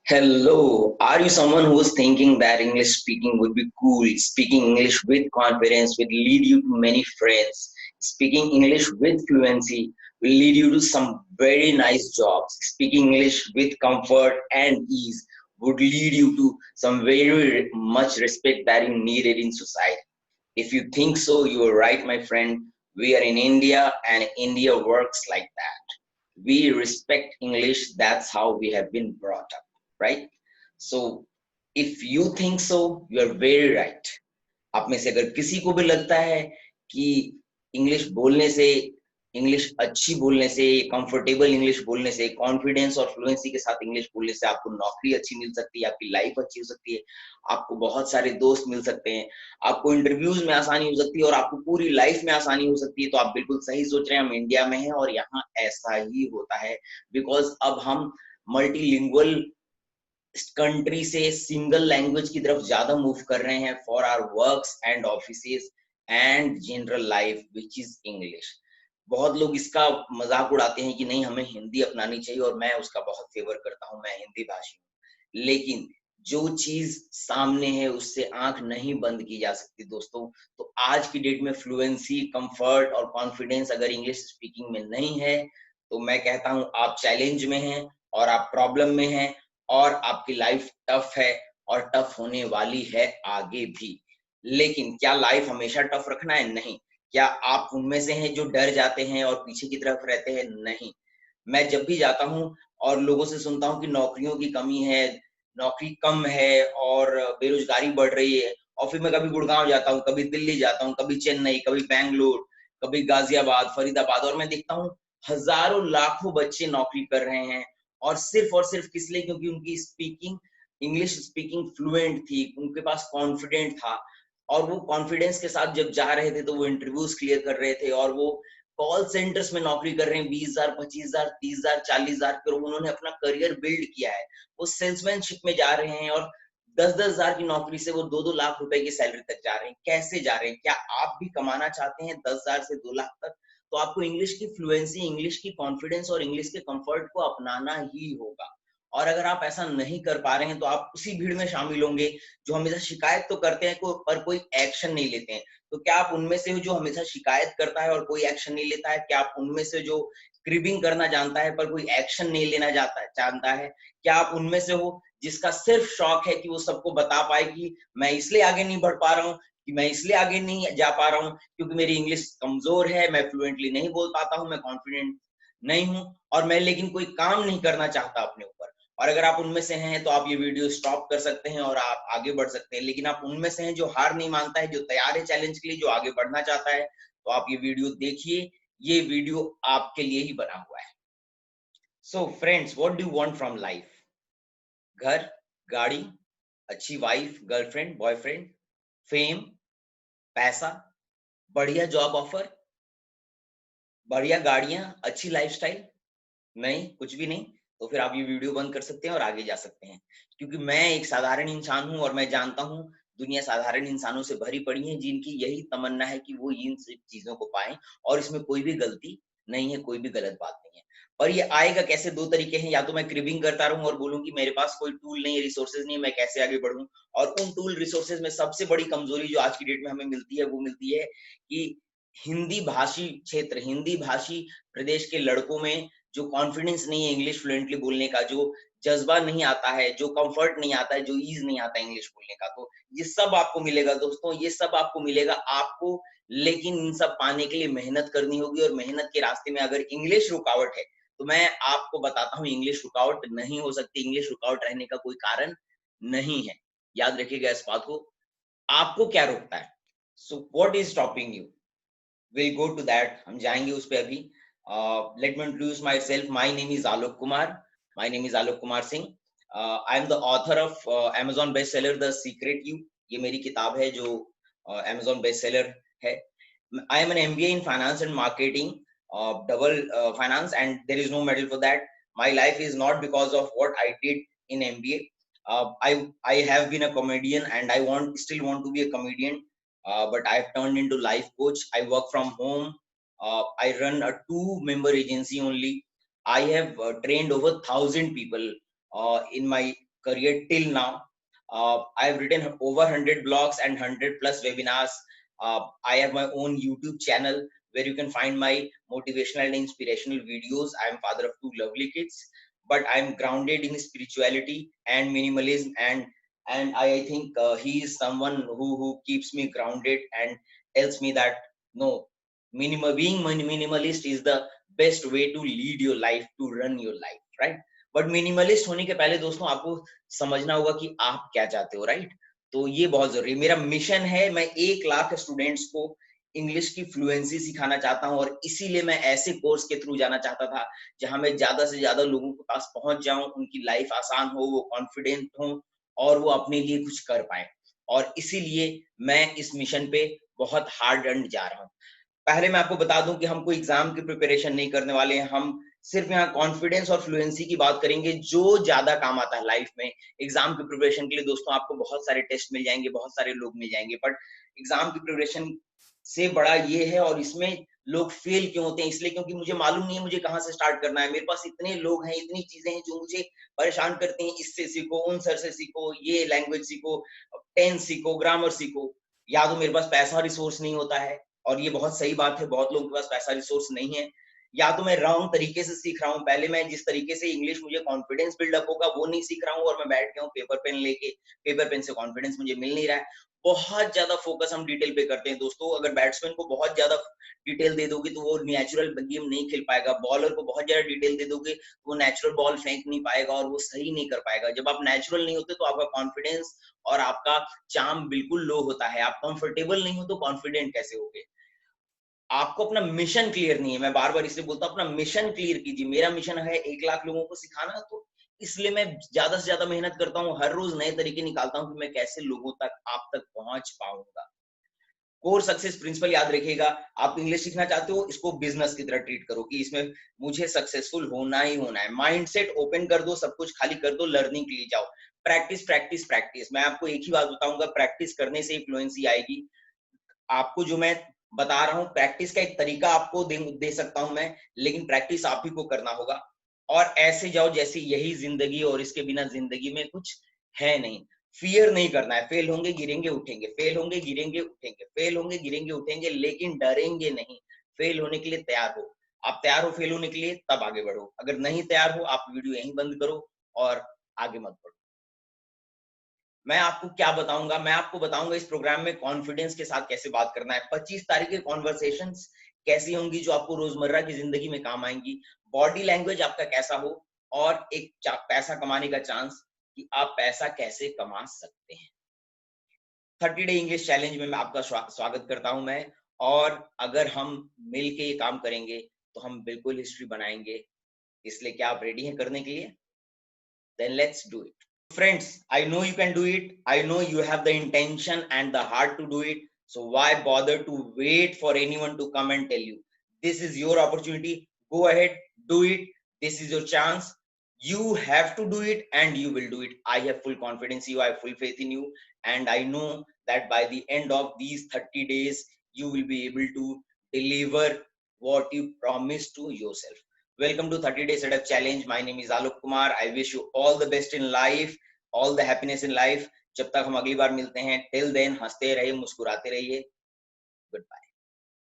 Hello, are you someone who is thinking that English speaking would be cool? Speaking English with confidence will lead you to many friends. Speaking English with fluency will lead you to some very nice jobs. Speaking English with comfort and ease would lead you to some very much respect that you needed in society. If you think so, you are right, my friend. We are in India and India works like that. We respect English. That's how we have been brought up, right? So if you think so, you are very right. आप में से अगर किसी को भी लगता है कि इंग्लिश बोलने से, इंग्लिश अच्छी बोलने से, कंफर्टेबल इंग्लिश बोलने से, कॉन्फिडेंस और फ्लुएंसी के साथ इंग्लिश बोलने से आपको नौकरी अच्छी मिल सकती है, आपकी लाइफ अच्छी हो सकती है, आपको बहुत सारे दोस्त मिल सकते हैं, आपको इंटरव्यूज में आसानी हो सकती है और आपको पूरी लाइफ में आसानी हो सकती है, तो आप बिल्कुल सही सोच रहे हैं। हम इंडिया में हैं और यहाँ ऐसा ही होता है, बिकॉज अब हम मल्टीलिंगुअल कंट्री से सिंगल लैंग्वेज की तरफ ज्यादा मूव कर रहे हैं for our works and offices and general life which is English. बहुत लोग इसका मजाक उड़ाते हैं कि नहीं, हमें हिंदी अपनानी चाहिए, और मैं उसका बहुत फेवर करता हूँ, मैं हिंदी भाषी हूँ। लेकिन जो चीज सामने है उससे आंख नहीं बंद की जा सकती दोस्तों। तो आज की डेट में फ्लुएंसी, कंफर्ट और कॉन्फिडेंस अगर इंग्लिश स्पीकिंग में नहीं है तो मैं कहता हूँ आप चैलेंज में हैं और आप प्रॉब्लम में हैं और आपकी लाइफ टफ है और टफ होने वाली है आगे भी। लेकिन क्या लाइफ हमेशा टफ रखना है? नहीं। क्या आप उनमें से हैं जो डर जाते हैं और पीछे की तरफ रहते हैं? नहीं। मैं जब भी जाता हूँ और लोगों से सुनता हूँ कि नौकरियों की कमी है, नौकरी कम है और बेरोजगारी बढ़ रही है, और फिर मैं कभी गुड़गांव जाता हूँ, कभी दिल्ली जाता हूँ, कभी चेन्नई, कभी बैंगलोर, कभी गाजियाबाद, फरीदाबाद, और मैं देखता हूँ हजारों लाखों बच्चे नौकरी कर रहे हैं, और सिर्फ किस लिए? क्योंकि उनकी स्पीकिंग, इंग्लिश स्पीकिंग फ्लुएंट थी, उनके पास कॉन्फिडेंट था, और वो कॉन्फिडेंस के साथ जब जा रहे थे तो वो इंटरव्यूज क्लियर कर रहे थे, और वो कॉल सेंटर्स में नौकरी कर रहे हैं 20,000, 25,000, 30,000, 40,000 पर उन्होंने अपना करियर बिल्ड किया है। वो सेल्समैनशिप में जा रहे हैं और 10,000 की नौकरी से वो 2-2 लाख रुपए की सैलरी तक जा रहे हैं। कैसे जा रहे हैं? क्या आप भी कमाना चाहते हैं 10,000 से 2 लाख तक? तो आपको इंग्लिश की फ्लुएंसी, इंग्लिश की कॉन्फिडेंस और इंग्लिश के कंफर्ट को अपनाना ही होगा। और अगर आप ऐसा नहीं कर पा रहे हैं तो आप उसी भीड़ में शामिल होंगे जो हमेशा शिकायत तो करते हैं पर कोई एक्शन नहीं लेते हैं। तो क्या आप उनमें से हो जो हमेशा शिकायत करता है और कोई एक्शन नहीं लेता है? क्या आप उनमें से जो क्रिबिंग करना जानता है पर कोई एक्शन नहीं लेना जानता है? क्या आप उनमें से हो जिसका सिर्फ शौक है कि वो सबको बता पाए कि मैं इसलिए आगे नहीं बढ़ पा रहा हूँ, कि मैं इसलिए आगे नहीं जा पा रहा हूँ क्योंकि मेरी इंग्लिश कमजोर है, मैं फ्लुएंटली नहीं बोल पाता हूँ, मैं कॉन्फिडेंट नहीं हूँ, और मैं लेकिन कोई काम नहीं करना चाहता अपने ऊपर? और अगर आप उनमें से हैं तो आप ये वीडियो स्टॉप कर सकते हैं और आप आगे बढ़ सकते हैं। लेकिन आप उनमें से हैं जो हार नहीं मानता है, जो तैयार है चैलेंज के लिए, जो आगे बढ़ना चाहता है, तो आप ये वीडियो देखिए। ये वीडियो आपके लिए ही बना हुआ है। So friends, what do you want from life? घर, गाड़ी, अच्छी वाइफ, गर्लफ्रेंड, बॉयफ्रेंड, फेम, पैसा, बढ़िया जॉब ऑफर, बढ़िया गाड़ियां, अच्छी लाइफस्टाइल? नहीं, कुछ भी नहीं। तो फिर आप ये वीडियो बंद कर सकते हैं और आगे जा सकते हैं, क्योंकि मैं एक साधारण इंसान हूं और मैं जानता हूं दुनिया साधारण इंसानों से भरी पड़ी है जिनकी यही तमन्ना है कि वो इन सब चीजों को पाएं, और इसमें कोई भी गलती नहीं है, कोई भी गलत बात नहीं है। पर ये आएगा कैसे? दो तरीके हैं, या तो मैं क्रिबिंग करता रहूं और बोलूं कि मेरे पास कोई टूल नहीं है, रिसोर्सेज नहीं है, मैं कैसे आगे बढ़ूं। और उन टूल रिसोर्सेज में सबसे बड़ी कमजोरी जो आज की डेट में हमें मिलती है वो मिलती है कि हिंदी भाषी क्षेत्र, हिंदी भाषी प्रदेश के लड़कों में जो कॉन्फिडेंस नहीं है इंग्लिश फ्लुएंटली बोलने का, जो जज्बा नहीं आता है, जो कंफर्ट नहीं आता है, जो ईज नहीं आता है इंग्लिश बोलने का, तो ये सब आपको मिलेगा दोस्तों, ये सब आपको मिलेगा आपको। लेकिन इन सब पाने के लिए मेहनत करनी होगी, और मेहनत के रास्ते में अगर इंग्लिश रुकावट है तो मैं आपको बताता हूँ इंग्लिश रुकावट नहीं हो सकती। इंग्लिश रुकावट रहने का कोई कारण नहीं है। याद रखिएगा इस बात को। आपको क्या रोकता है? So what is stopping you? We'll go to that. हम जाएंगे उस पे अभी। Let me introduce myself. My name is Alok Kumar. My name is Alok Kumar Singh. I am the author of Amazon bestseller The Secret You. ये मेरी किताब है जो Amazon bestseller है। I am an MBA in finance and marketing, double finance, and there is no medal for that. My life is not because of what I did in MBA. I have been a comedian and I still want to be a comedian, but I've turned into life coach. I work from home. I run a 2-member agency only. I have trained over 1,000 people in my career till now. I have written over 100 blogs and 100 plus webinars. I have my own YouTube channel where you can find my motivational and inspirational videos. I am father of 2 lovely kids, but I am grounded in spirituality and minimalism, and I think he is someone who keeps me grounded and tells me that no, being minimalist is the best way to lead your life, to run your life, right? But minimalist होने के पहले दोस्तों आपको समझना होगा कि आप क्या चाहते हो, राइट? तो ये बहुत जरूरी है। मेरा मिशन है, मैं 1 लाख स्टूडेंट्स को इंग्लिश की फ्लुएंसी सिखाना चाहता हूं, और इसीलिए मैं ऐसे कोर्स के थ्रू जाना चाहता था जहां मैं ज्यादा से ज्यादा लोगों के पास पहुंच जाऊं, उनकी लाइफ आसान हो, वो कॉन्फिडेंट हो और वो अपने लिए कुछ कर पाए। और इसीलिए मैं इस मिशन पे बहुत हार्ड रन जा रहा हूं। पहले मैं आपको बता दूं कि हम कोई एग्जाम की प्रिपरेशन नहीं करने वाले हैं, हम सिर्फ यहाँ कॉन्फिडेंस और फ्लुएंसी की बात करेंगे जो ज्यादा काम आता है लाइफ में। एग्जाम की प्रिपरेशन के लिए दोस्तों आपको बहुत सारे टेस्ट मिल जाएंगे, बहुत सारे लोग मिल जाएंगे, बट एग्जाम की प्रिपरेशन से बड़ा ये है, और इसमें लोग फेल क्यों होते हैं, इसलिए क्योंकि मुझे मालूम नहीं है मुझे कहाँ से स्टार्ट करना है। मेरे पास इतने लोग हैं, इतनी चीजें हैं जो मुझे परेशान करती हैं, इससे सीखो, उन सर से सीखो, ये लैंग्वेज सीखो, टेंस सीखो, ग्रामर सीखो, या तो मेरे पास पैसा रिसोर्स नहीं होता है, और ये बहुत सही बात है, बहुत लोगों के पास पैसा रिसोर्स नहीं है, या तो मैं रॉन्ग तरीके से सीख रहा हूँ। पहले मैं जिस तरीके से इंग्लिश मुझे कॉन्फिडेंस बिल्डअप होगा वो नहीं सीख रहा हूँ, और मैं बैठ गया हूँ पेपर पेन लेके, पेपर पेन से कॉन्फिडेंस मुझे मिल नहीं रहा है। बहुत ज्यादा फोकस हम डिटेल पे करते हैं दोस्तों। अगर बैट्समैन को बहुत ज्यादा डिटेल दे दोगे तो वो नेचुरल गेम नहीं खेल पाएगा, बॉलर को बहुत ज्यादा डिटेल दे दोगे तो वो नेचुरल बॉल फेंक नहीं पाएगा और वो सही नहीं कर पाएगा। जब आप नेचुरल नहीं होते तो आपका कॉन्फिडेंस और आपका चार्म बिल्कुल लो होता है। आप कंफर्टेबल नहीं हो तो कॉन्फिडेंट कैसे होगे? आपको अपना मिशन क्लियर नहीं है। मैं बार बार इसलिए बोलता हूँ अपना मिशन क्लियर कीजिए। मेरा मिशन है 1 लाख लोगों को सिखाना, तो इसलिए मैं ज्यादा से ज्यादा मेहनत करता हूँ, हर रोज नए तरीके निकालता हूँ कि मैं कैसे लोगों तक, आप तक पहुंच पाऊंगा। कोर सक्सेस प्रिंसिपल याद रखिएगा। आप इंग्लिश सीखना चाहते हो, इसको बिजनेस की तरह ट्रीट करो कि इसमें मुझे सक्सेसफुल होना ही होना है। माइंडसेट ओपन कर दो, सब कुछ खाली कर दो, लर्निंग के लिए जाओ। Practice practice practice. मैं आपको एक ही बात बताऊंगा, प्रैक्टिस करने से ही फ्लुएंसी आएगी। आपको जो मैं बता रहा हूँ, प्रैक्टिस का एक तरीका आपको दे सकता हूं मैं, लेकिन प्रैक्टिस आप ही को करना होगा। और ऐसे जाओ जैसे यही जिंदगी, और इसके बिना जिंदगी में कुछ है नहीं। फियर नहीं करना है। फेल होंगे गिरेंगे उठेंगे, फेल होंगे गिरेंगे उठेंगे, फेल होंगे गिरेंगे उठेंगे, लेकिन डरेंगे नहीं। फेल होने के लिए तैयार हो। आप तैयार हो फेल होने के लिए, तब आगे बढ़ो। अगर नहीं तैयार हो, आप वीडियो यहीं बंद करो और आगे मत बढ़ो। मैं आपको क्या बताऊंगा, मैं आपको बताऊंगा इस प्रोग्राम में कॉन्फिडेंस के साथ कैसे बात करना है। 25 तारीख के कॉन्वर्सेशंस कैसी होंगी जो आपको रोजमर्रा की जिंदगी में काम आएंगी। बॉडी लैंग्वेज आपका कैसा हो, और एक पैसा कमाने का चांस कि आप पैसा कैसे कमा सकते हैं। 30 डे इंग्लिश चैलेंज में मैं आपका स्वागत करता हूं मैं। और अगर हम मिल के ये काम करेंगे तो हम बिल्कुल हिस्ट्री बनाएंगे। इसलिए क्या आप रेडी हैं करने के लिए? Then let's do it. Friends, I know you can do it. I know you have the intention and the heart to do it. So why bother to wait for anyone to come and tell you? This is your opportunity. Go ahead, do it. This is your chance. You have to do it and you will do it. I have full confidence in you. I have full faith in you. And I know that by the end of these 30 days, you will be able to deliver what you promised to yourself. Welcome to 30 Day Setup Challenge. My name is Alok Kumar. I wish you all the best in life, all the happiness in life. जब तक हम अगली बार मिलते हैं, till then हंसते रहिए, मुस्कुराते रहिए. Goodbye.